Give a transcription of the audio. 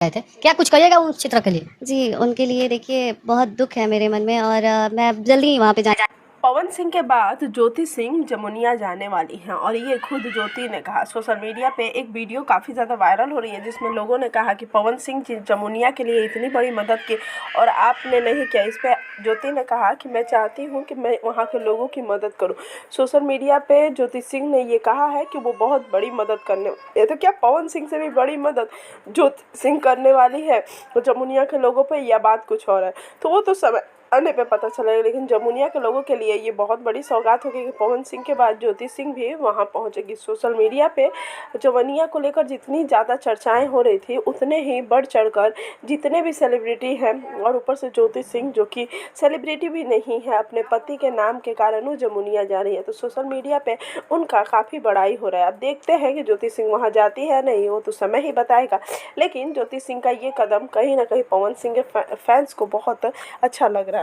गए थे, क्या कुछ कहिएगा उस चित्र के लिए? जी, उनके लिए देखिए बहुत दुःख है मेरे मन में और मैं जल्दी ही वहाँ पे जा पवन सिंह के बाद ज्योति सिंह जमुनिया जाने वाली हैं और ये खुद ज्योति ने कहा। सोशल मीडिया पे एक वीडियो काफ़ी ज़्यादा वायरल हो रही है जिसमें लोगों ने कहा कि पवन सिंह जी जमुनिया के लिए इतनी बड़ी मदद की और आपने नहीं किया। इस पे ज्योति ने कहा कि मैं चाहती हूँ कि मैं वहाँ के लोगों की मदद करूँ। सोशल मीडिया पे ज्योति सिंह ने ये कहा है कि वो बहुत बड़ी मदद करने, ये तो क्या पवन सिंह से भी बड़ी मदद ज्योति सिंह करने वाली है तो जमुनिया के लोगों पर यह बात कुछ और है। तो वो तो समय आने पे पता चलेगा, लेकिन जमुनिया के लोगों के लिए ये बहुत बड़ी सौगात होगी कि पवन सिंह के बाद ज्योति सिंह भी वहाँ पहुँचेगी। सोशल मीडिया पे जमुनिया को लेकर जितनी ज़्यादा चर्चाएं हो रही थी उतने ही बढ़ चढ़कर जितने भी सेलिब्रिटी हैं और ऊपर से ज्योति सिंह जो कि सेलिब्रिटी भी नहीं है, अपने पति के नाम के कारण वो जमुनिया जा रही है, तो सोशल मीडिया पे उनका काफ़ी बड़ाई हो रहा है। अब देखते हैं कि ज्योति सिंह वहाँ जाती है नहीं, वो तो समय ही बताएगा। लेकिन ज्योति सिंह का ये कदम कहीं ना कहीं पवन सिंह के फैंस को बहुत अच्छा लग रहा है।